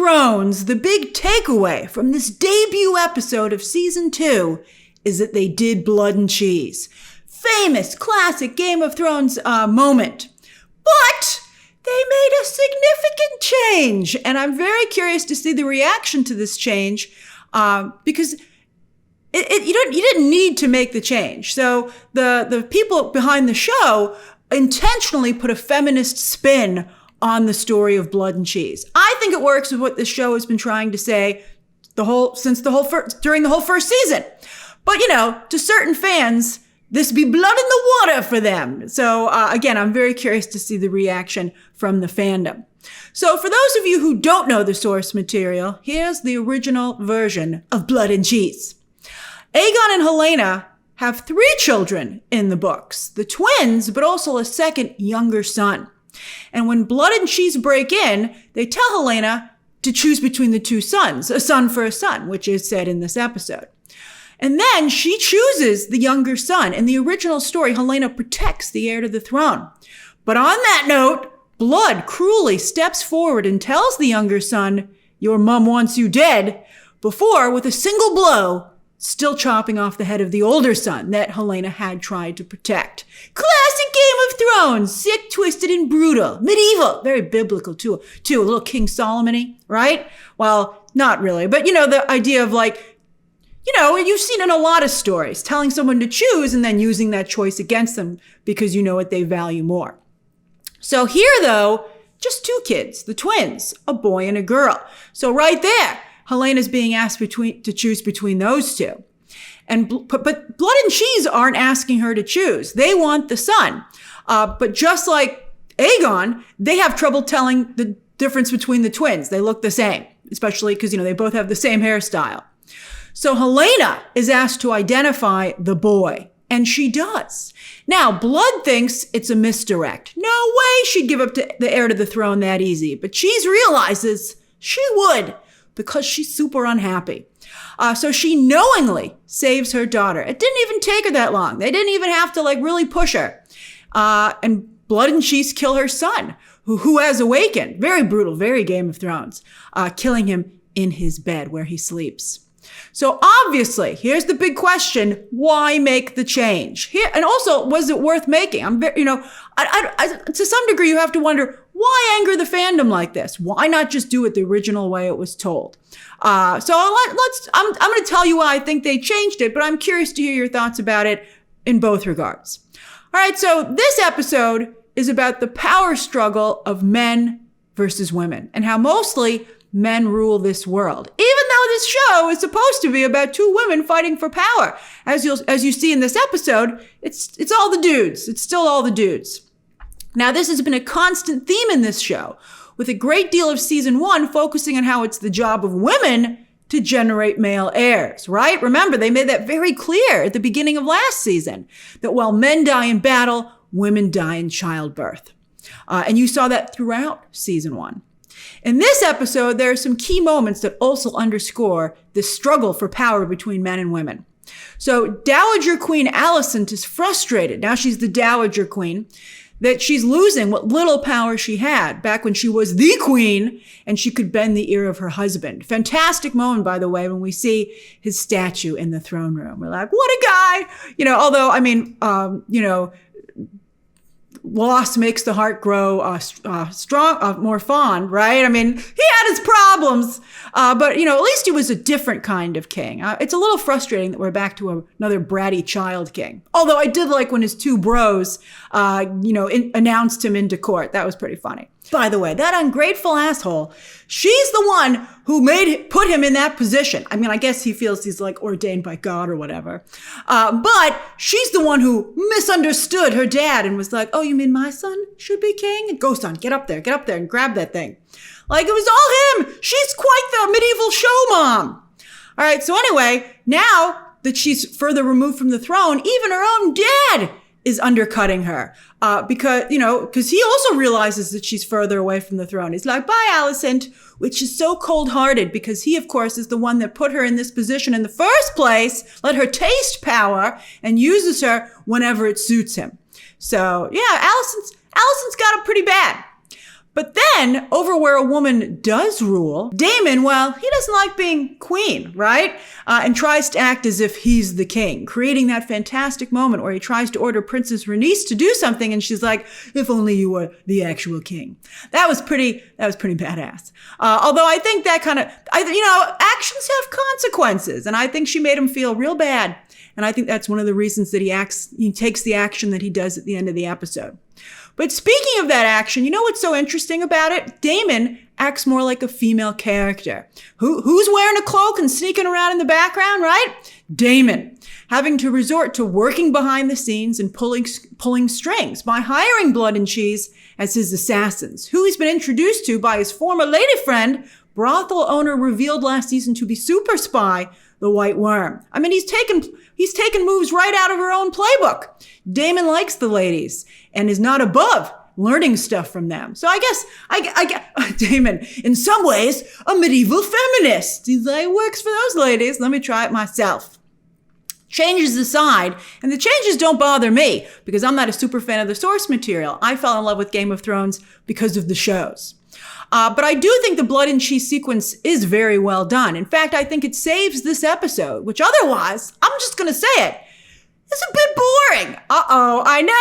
Thrones, the big takeaway from this debut episode of season 2 is that they did blood and cheese. Famous, classic Game of Thrones moment. But they made a significant change, and I'm very curious to see the reaction to this change because you didn't need to make the change. So the people behind the show intentionally put a feminist spin on the story of blood and cheese. I think it works with what this show has been trying to say during the whole first season. But, to certain fans, this be blood in the water for them. So, again, I'm very curious to see the reaction from the fandom. So for those of you who don't know the source material, here's the original version of Blood and Cheese. Aegon and Helena have 3 children in the books, the twins, but also a second younger son. And when Blood and Cheese break in, they tell Helena to choose between the 2 sons, a son for a son, which is said in this episode. And then she chooses the younger son. In the original story, Helena protects the heir to the throne. But on that note, Blood cruelly steps forward and tells the younger son, "Your mom wants you dead," before, with a single blow, still chopping off the head of the older son that Helena had tried to protect. Classic Game of Thrones, sick, twisted, and brutal. Medieval, very biblical too, a little King Solomon-y, right? Well, not really, but the idea of you've seen in a lot of stories, telling someone to choose and then using that choice against them because you know what they value more. So here, though, just 2 kids, the twins, a boy and a girl. So right there, Helena's being asked to choose between those 2. But Blood and Cheese aren't asking her to choose. They want the son. But just like Aegon, they have trouble telling the difference between the twins. They look the same, especially because, they both have the same hairstyle. So Helena is asked to identify the boy, and she does. Now, Blood thinks it's a misdirect. No way she'd give up to the heir to the throne that easy. But Cheese realizes she would, because she's super unhappy. So she knowingly saves her daughter. It didn't even take her that long. They didn't even have to really push her. And Blood and Cheese kill her son, who has awakened. Very brutal, very Game of Thrones. Killing him in his bed where he sleeps. So obviously, here's the big question: why make the change? Here, and also, was it worth making? To some degree, you have to wonder, why anger the fandom like this? Why not just do it the original way it was told? I'm going to tell you why I think they changed it, but I'm curious to hear your thoughts about it in both regards. All right, so this episode is about the power struggle of men versus women and how mostly men rule this world, even though this show is supposed to be about 2 women fighting for power. As you see in this episode, it's all the dudes. It's still all the dudes. Now, this has been a constant theme in this show, with a great deal of season 1 focusing on how it's the job of women to generate male heirs, right? Remember, they made that very clear at the beginning of last season, that while men die in battle, women die in childbirth. And you saw that throughout season 1. In this episode, there are some key moments that also underscore the struggle for power between men and women. So Dowager Queen Alicent is frustrated. Now she's the Dowager Queen, that she's losing what little power she had back when she was the queen and she could bend the ear of her husband. Fantastic moment, by the way, when we see his statue in the throne room. We're like, what a guy! Although, loss makes the heart grow strong, more fond, right? He had his problems, but at least he was a different kind of king. It's a little frustrating that we're back to another bratty child king. Although I did like when his 2 bros, announced him into court. That was pretty funny. By the way, that ungrateful asshole, she's the one who put him in that position. I guess he feels he's ordained by God or whatever. But she's the one who misunderstood her dad and was like, "Oh, you mean my son should be king? And go, son, get up there and grab that thing." It was all him. She's quite the medieval show mom. All right. So anyway, now that she's further removed from the throne, even her own dad is undercutting her, because he also realizes that she's further away from the throne. He's like, "Bye, Alicent," which is so cold-hearted because he, of course, is the one that put her in this position in the first place, let her taste power, and uses her whenever it suits him. So yeah, Alicent's got it pretty bad. But then, over where a woman does rule, Daemon, well, he doesn't like being queen, right? And tries to act as if he's the king, creating that fantastic moment where he tries to order Princess Rhaenys to do something, and she's like, if only you were the actual king. That was pretty badass. Although I think that actions have consequences, and I think she made him feel real bad. And I think that's one of the reasons that he takes the action that he does at the end of the episode. But speaking of that action, you know what's so interesting about it? Daemon acts more like a female character. Who's wearing a cloak and sneaking around in the background, right? Daemon, having to resort to working behind the scenes and pulling strings by hiring Blood and Cheese as his assassins, who he's been introduced to by his former lady friend, brothel owner revealed last season to be super spy, the White Worm. I mean, he's taken moves right out of her own playbook. Daemon likes the ladies and is not above learning stuff from them. So I guess Daemon, in some ways, a medieval feminist. He's like, works for those ladies. Let me try it myself. Changes aside, and the changes don't bother me because I'm not a super fan of the source material. I fell in love with Game of Thrones because of the shows. But I do think the Blood and Cheese sequence is very well done. In fact, I think it saves this episode, which otherwise, I'm just going to say it, it's a bit boring. I know,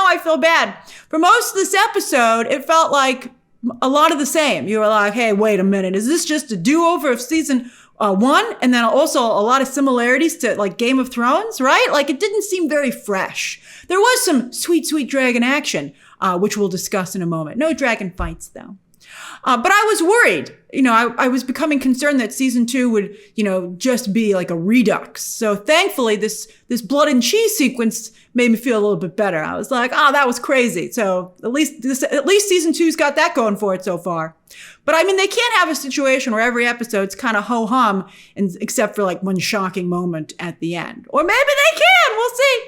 I feel bad. For most of this episode, it felt like a lot of the same. You were like, hey, wait a minute, is this just a do-over of season 1? And then also a lot of similarities to like Game of Thrones, right? Like it didn't seem very fresh. There was some sweet, sweet dragon action, which we'll discuss in a moment. No dragon fights though. But I was worried, I was becoming concerned that season 2 would, just be like a redux. So thankfully this Blood and Cheese sequence made me feel a little bit better. I was like, that was crazy. So at least season 2's got that going for it so far. But I mean, they can't have a situation where every episode's kind of ho-hum, except for like one shocking moment at the end. Or maybe they can, we'll see.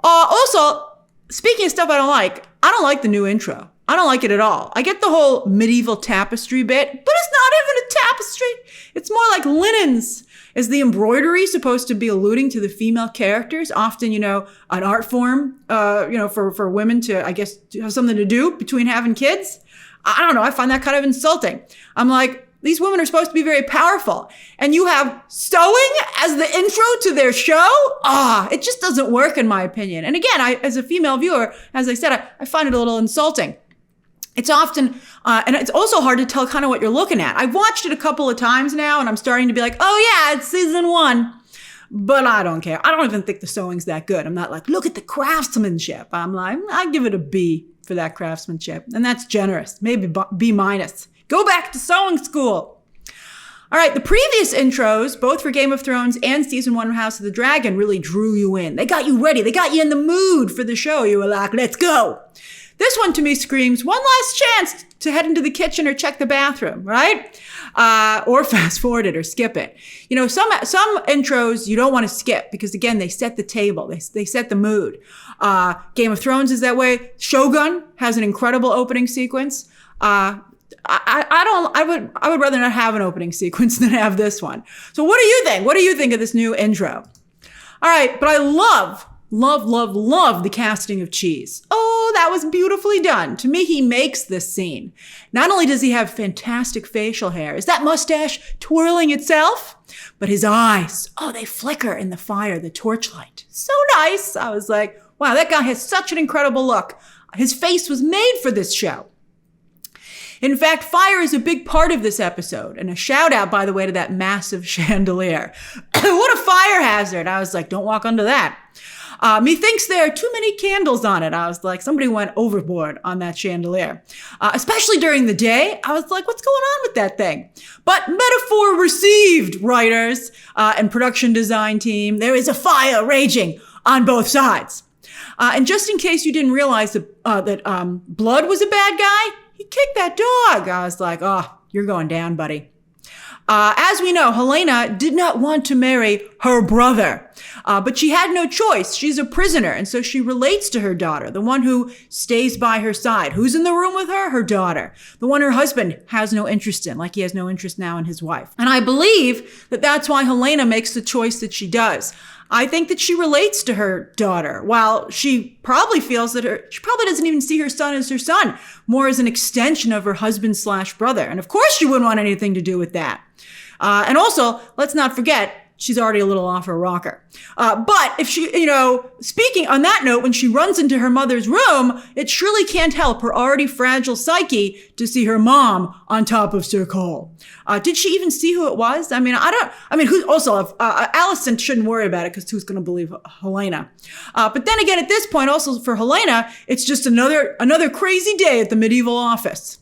Also, speaking of stuff I don't like the new intro. I don't like it at all. I get the whole medieval tapestry bit, but it's not even a tapestry. It's more like linens. Is the embroidery supposed to be alluding to the female characters? Often, an art form, for women to, I guess, to have something to do between having kids. I don't know. I find that kind of insulting. I'm like, these women are supposed to be very powerful. And you have sewing as the intro to their show? It just doesn't work in my opinion. And again, as a female viewer, as I said, I find it a little insulting. It's often, and it's also hard to tell kind of what you're looking at. I've watched it a couple of times now and I'm starting to be like, oh yeah, it's season 1. But I don't care. I don't even think the sewing's that good. I'm not like, look at the craftsmanship. I'm like, I give it a B for that craftsmanship. And that's generous. Maybe B-. Go back to sewing school. All right, the previous intros, both for Game of Thrones and season 1 of House of the Dragon, really drew you in. They got you ready. They got you in the mood for the show. You were like, let's go. This one to me screams one last chance to head into the kitchen or check the bathroom, right? Or fast forward it or skip it. Some intros you don't want to skip because again, they set the table. They set the mood. Game of Thrones is that way. Shogun has an incredible opening sequence. I would rather not have an opening sequence than have this one. So what do you think? What do you think of this new intro? All right, but I love the casting of Cheese. Oh, that was beautifully done. To me, he makes this scene. Not only does he have fantastic facial hair, is that mustache twirling itself? But his eyes, they flicker in the fire, the torchlight. So nice. I was like, wow, that guy has such an incredible look. His face was made for this show. In fact, fire is a big part of this episode. And a shout out, by the way, to that massive chandelier. What a fire hazard. I was like, don't walk under that. Methinks there are too many candles on it. I was like, somebody went overboard on that chandelier. Especially during the day. I was like, what's going on with that thing? But metaphor received, writers and production design team. There is a fire raging on both sides. And just in case you didn't realize that Blood was a bad guy, he kicked that dog. I was like, you're going down, buddy. As we know, Helena did not want to marry her brother. But she had no choice. She's a prisoner. And so she relates to her daughter, the one who stays by her side. Who's in the room with her? Her daughter. The one her husband has no interest in, like he has no interest now in his wife. And I believe that that's why Helena makes the choice that she does. I think that she relates to her daughter, while she probably feels that she probably doesn't even see her son as her son, more as an extension of her husband/brother. And of course she wouldn't want anything to do with that. And also, let's not forget, she's already a little off her rocker. But if she, speaking on that note, when she runs into her mother's room, it surely can't help her already fragile psyche to see her mom on top of Sir Cole. Did she even see who it was? Alicent shouldn't worry about it because who's going to believe Helena? But then again, at this point, also for Helena, it's just another crazy day at the medieval office.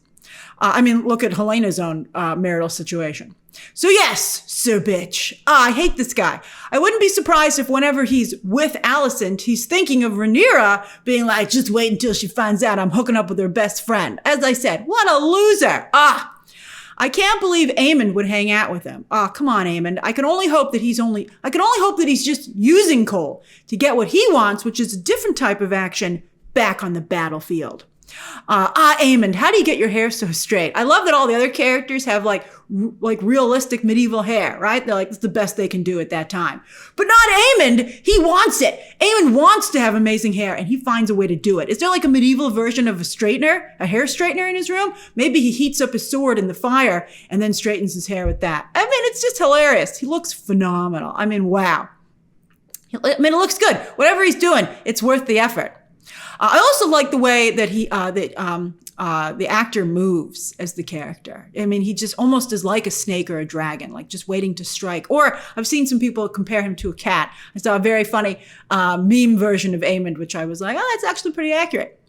Look at Helena's own marital situation. So yes, Sir Bitch. I hate this guy. I wouldn't be surprised if whenever he's with Alicent, he's thinking of Rhaenyra being like, just wait until she finds out I'm hooking up with her best friend. As I said, what a loser. I can't believe Aemond would hang out with him. Come on, Aemond. I can only hope that he's just using Cole to get what he wants, which is a different type of action back on the battlefield. Aemond, how do you get your hair so straight? I love that all the other characters have like realistic medieval hair, right? They're like, it's the best they can do at that time. But not Aemond. He wants it. Aemond wants to have amazing hair and he finds a way to do it. Is there like a medieval version of a hair straightener in his room? Maybe he heats up his sword in the fire and then straightens his hair with that. It's just hilarious. He looks phenomenal. Wow. It looks good. Whatever he's doing, it's worth the effort. I also like the way that the actor moves as the character. He just almost is like a snake or a dragon, like just waiting to strike. Or I've seen some people compare him to a cat. I saw a very funny meme version of Aemond, which I was like, oh, that's actually pretty accurate.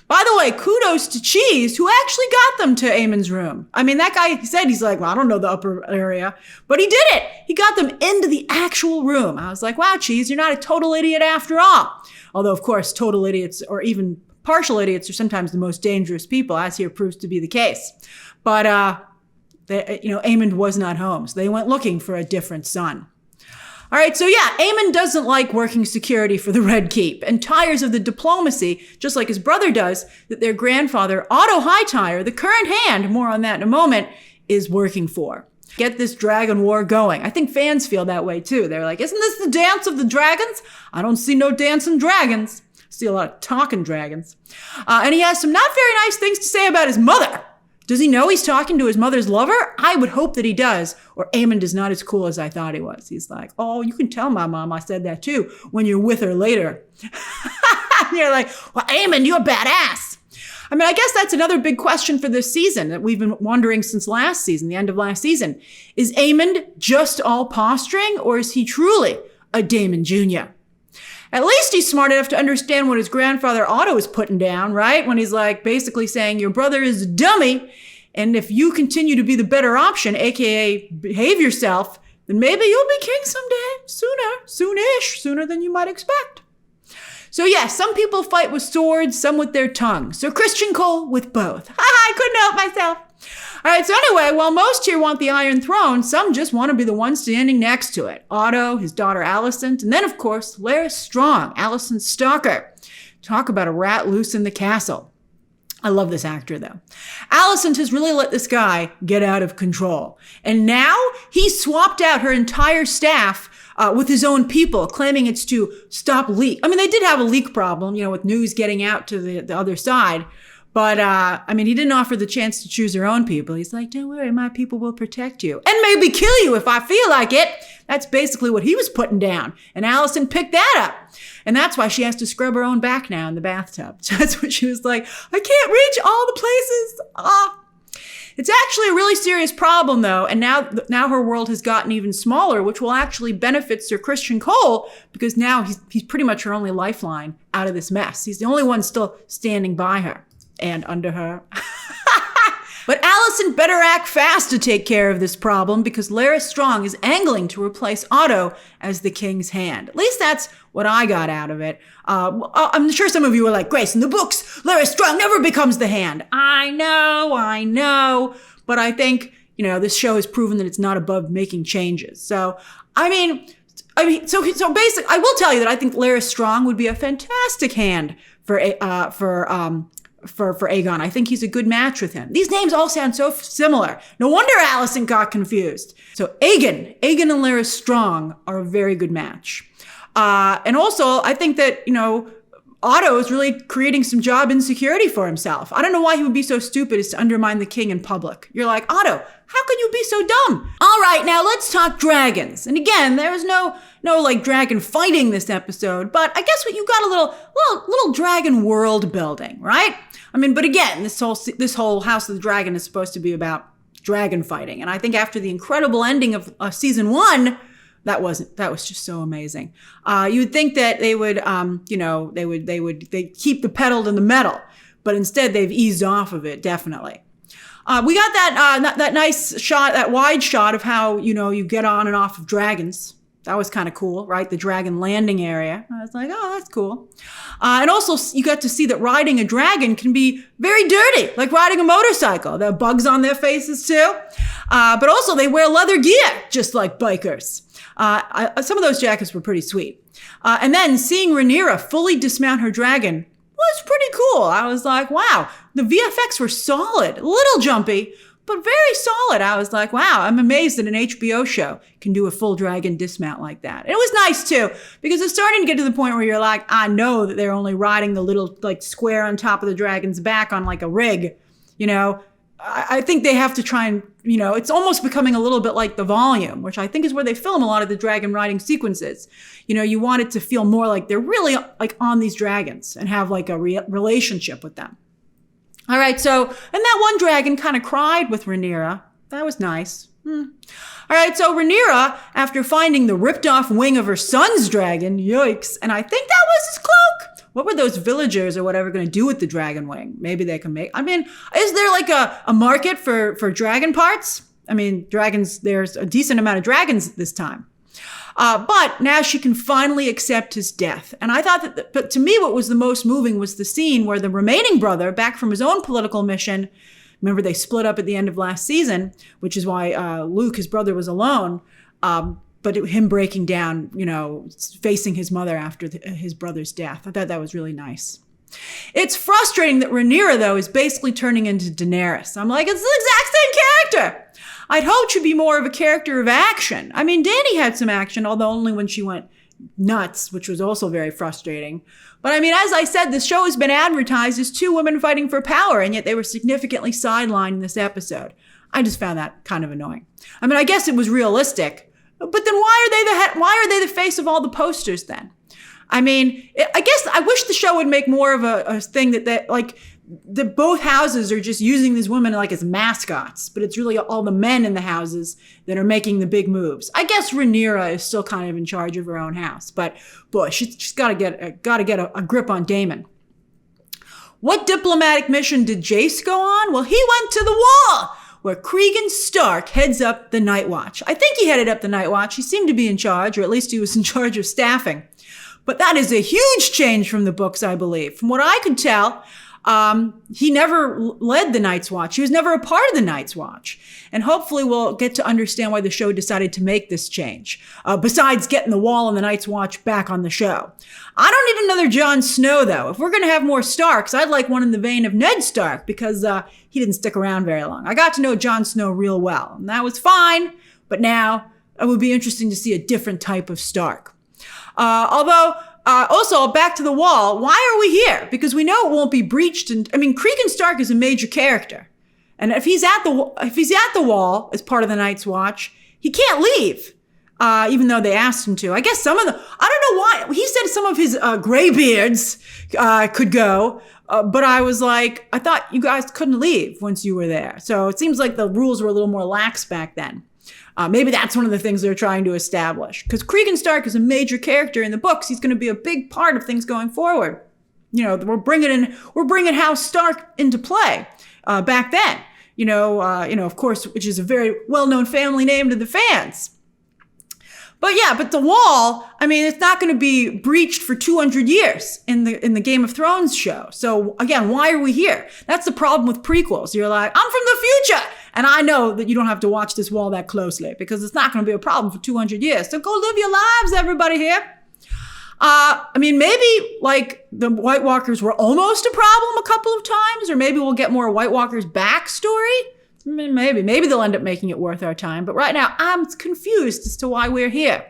By the way, kudos to Cheese, who actually got them to Aemond's room. That guy, he said, he's like, well, I don't know the upper area, but he did it. He got them into the actual room. I was like, wow, Cheese, you're not a total idiot after all. Although, of course, total idiots or even partial idiots are sometimes the most dangerous people, as here proves to be the case. But, Aemond was not home, so they went looking for a different son. All right, so yeah, Aemond doesn't like working security for the Red Keep and tires of the diplomacy, just like his brother does, that their grandfather, Otto Hightower, the current hand, more on that in a moment, is working for. Get this dragon war going. I think fans feel that way too. They're like, isn't this the dance of the dragons? I don't see no dancing dragons. I see a lot of talking dragons. And he has some not very nice things to say about his mother. Does he know he's talking to his mother's lover? I would hope that he does, or Aemond is not as cool as I thought he was. He's like, oh, you can tell my mom I said that too when you're with her later. And you're like, well, Aemond, you're badass. I guess that's another big question for this season that we've been wondering since last season, the end of last season. Is Aemond just all posturing, or is he truly a Daemon Jr.? At least he's smart enough to understand what his grandfather Otto is putting down, right? When he's like basically saying, your brother is a dummy, and if you continue to be the better option, aka behave yourself, then maybe you'll be king someday, sooner than you might expect. So yes, some people fight with swords, some with their tongue. So Criston Cole with both. I couldn't help myself. All right, so anyway, while most here want the Iron Throne, some just want to be the ones standing next to it. Otto, his daughter Alicent, and then of course, Larys Strong, Alicent's stalker. Talk about a rat loose in the castle. I love this actor though. Alicent has really let this guy get out of control. And now he's swapped out her entire staff with his own people, claiming it's to stop leak. They did have a leak problem, with news getting out to the other side. But, he didn't offer the chance to choose their own people. He's like, don't worry, my people will protect you. And maybe kill you if I feel like it. That's basically what he was putting down. And Alicent picked that up. And that's why she has to scrub her own back now in the bathtub. So that's what she was like, I can't reach all the places. It's actually a really serious problem, though, and now her world has gotten even smaller, which will actually benefit Sir Criston Cole, because now he's pretty much her only lifeline out of this mess. He's the only one still standing by her and under her. But Alicent better act fast to take care of this problem, because Larys Strong is angling to replace Otto as the king's hand. At least that's what I got out of it. I'm sure some of you are like, Grace, in the books, Larys Strong never becomes the hand. I know. But I think, this show has proven that it's not above making changes. So, I mean, so basically, I will tell you that I think Larys Strong would be a fantastic hand for Aegon. I think he's a good match with him. These names all sound so similar. No wonder Alicent got confused. So Aegon and Larys Strong are a very good match. And also, I think that, Otto is really creating some job insecurity for himself. I don't know why he would be so stupid as to undermine the king in public. You're like, Otto, how can you be so dumb? All right, now let's talk dragons. And again, there was no like dragon fighting this episode, but I guess what you got a little dragon world building, right? I mean, but again, this whole House of the Dragon is supposed to be about dragon fighting. And I think after the incredible ending of season 1, that was just so amazing. You would think that they would, they'd keep the pedal to the metal, but instead they've eased off of it, definitely. We got that nice shot, that wide shot of how, you get on and off of dragons. That was kind of cool, right? The dragon landing area. I was like, oh, that's cool. And also you got to see that riding a dragon can be very dirty, like riding a motorcycle. There are bugs on their faces too. But also they wear leather gear, just like bikers. Some of those jackets were pretty sweet. And then seeing Rhaenyra fully dismount her dragon was pretty cool. I was like, wow, the VFX were solid, a little jumpy, but very solid. I was like, wow, I'm amazed that an HBO show can do a full dragon dismount like that. And it was nice too, because it's starting to get to the point where you're like, I know that they're only riding the little like square on top of the dragon's back on like a rig, I think they have to try and, it's almost becoming a little bit like The Volume, which I think is where they film a lot of the dragon riding sequences. You want it to feel more like they're really like on these dragons and have like a relationship with them. All right. So, and that one dragon kind of cried with Rhaenyra. That was nice. All right. So Rhaenyra, after finding the ripped off wing of her son's dragon, yikes. And I think that was his cloak. What were those villagers or whatever going to do with the dragon wing? Maybe they can is there like a market for dragon parts? I mean, dragons, there's a decent amount of dragons this time. But now she can finally accept his death. And I thought but to me, what was the most moving was the scene where the remaining brother, back from his own political mission, remember they split up at the end of last season, which is why Luke, his brother, was alone. But him breaking down, facing his mother after his brother's death. I thought that was really nice. It's frustrating that Rhaenyra, though, is basically turning into Daenerys. I'm like, it's the exact same character. I'd hoped she'd be more of a character of action. I mean, Dany had some action, although only when she went nuts, which was also very frustrating. But I mean, as I said, this show has been advertised as 2 women fighting for power, and yet they were significantly sidelined in this episode. I just found that kind of annoying. I mean, I guess it was realistic. But then why are they the face of all the posters then? I mean, I guess I wish the show would make more of a thing that both houses are just using these women like as mascots, but it's really all the men in the houses that are making the big moves. I guess Rhaenyra is still kind of in charge of her own house, but boy, she's got to get a grip on Daemon. What diplomatic mission did Jace go on? Well, he went to the Wall, where Criston Stark heads up the Night Watch. I think he headed up the Night Watch. He seemed to be in charge, or at least he was in charge of staffing. But that is a huge change from the books, I believe. From what I could tell, he never led the Night's Watch. He was never a part of the Night's Watch. And hopefully we'll get to understand why the show decided to make this change, besides getting the Wall and the Night's Watch back on the show. I don't need another Jon Snow, though. If we're going to have more Starks, I'd like one in the vein of Ned Stark, because he didn't stick around very long. I got to know Jon Snow real well, and that was fine. But now it would be interesting to see a different type of Stark. Also, back to the Wall. Why are we here? Because we know it won't be breached. And I mean, Criston Stark is a major character, and if he's at the Wall as part of the Night's Watch, he can't leave. Even though they asked him to. I guess I don't know why. He said some of his graybeards could go, but I was like, I thought you guys couldn't leave once you were there. So it seems like the rules were a little more lax back then. Maybe that's one of the things they're trying to establish. Because Criston Stark is a major character in the books. He's going to be a big part of things going forward. We're bringing House Stark into play back then. Of course, which is a very well-known family name to the fans. But the Wall, I mean, it's not going to be breached for 200 years in the Game of Thrones show. So again, why are we here? That's the problem with prequels. You're like, I'm from the future And I know that you don't have to watch this wall that closely because it's not going to be a problem for 200 years. So go live your lives, everybody here. I mean, maybe like the White Walkers were almost a problem a couple of times, or maybe we'll get more White Walkers backstory. I mean, maybe they'll end up making it worth our time. But right now, I'm confused as to why we're here.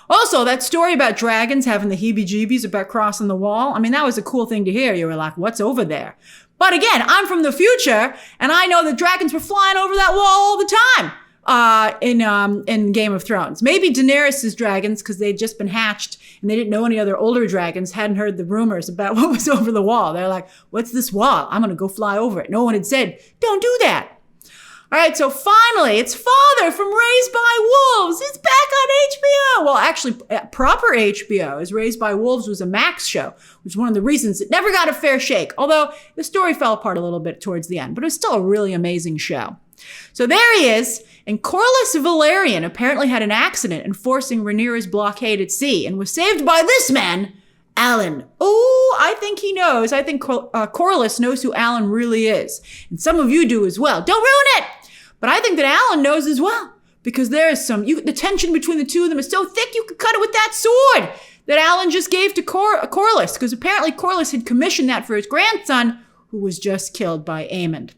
Also, that story about dragons having the heebie-jeebies about crossing the wall, I mean, that was a cool thing to hear. You were like, what's over there? But again, I'm from the future, and I know that dragons were flying over that wall all the time in Game of Thrones. Maybe Daenerys' dragons, because they'd just been hatched, and they didn't know any other older dragons, hadn't heard the rumors about what was over the wall. They're like, what's this wall? I'm going to go fly over it. No one had said, don't do that. All right, so finally, it's Father from Raised by Wolves. He's back on HBO. Well, actually, proper HBO, as Raised by Wolves was a Max show, which was one of the reasons it never got a fair shake, although the story fell apart a little bit towards the end, but it was still a really amazing show. So there he is, and Corlys Velaryon apparently had an accident enforcing Rhaenyra's blockade at sea and was saved by this man, Alan. Oh, I think he knows. I think Corlys knows who Alan really is. And some of you do as well. Don't ruin it! But I think that Alan knows as well, because there is the tension between the two of them is so thick you could cut it with that sword that Alan just gave to Corlys, because apparently Corlys had commissioned that for his grandson, who was just killed by Aemond.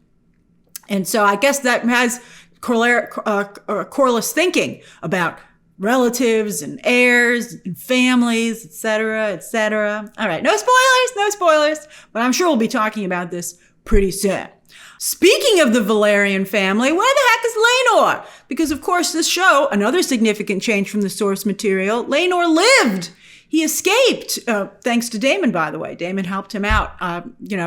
And so I guess that has Corlys thinking about relatives and heirs and families, etc., etc. All right, no spoilers, but I'm sure we'll be talking about this pretty soon. Speaking of the Velaryon family, where the heck is Laenor? Because, of course, this show, another significant change from the source material, Laenor lived. He escaped, thanks to Daemon, by the way. Daemon helped him out,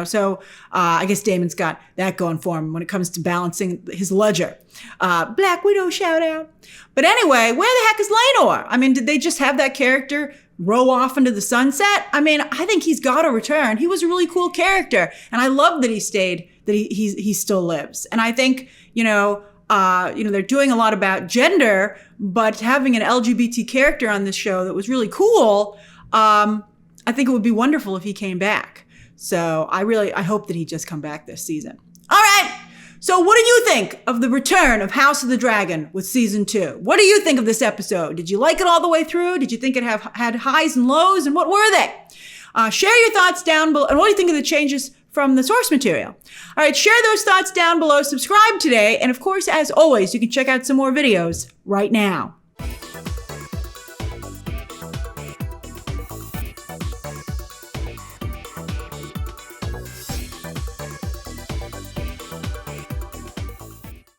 so I guess Daemon's got that going for him when it comes to balancing his ledger. Black Widow shout out. But anyway, where the heck is Laenor? I mean, did they just have that character row off into the sunset? I mean, I think he's got to return. He was a really cool character, and I love that he stayed, that he still lives. And I think, they're doing a lot about gender, but having an LGBT character on this show that was really cool, I think it would be wonderful if he came back. So I hope that he just come back this season. All right. So what do you think of the return of House of the Dragon with season 2? What do you think of this episode? Did you like it all the way through? Did you think it had highs and lows? And what were they? Share your thoughts down below. And what do you think of the changes from the source material? All right, share those thoughts down below. Subscribe today. And of course, as always, you can check out some more videos right now.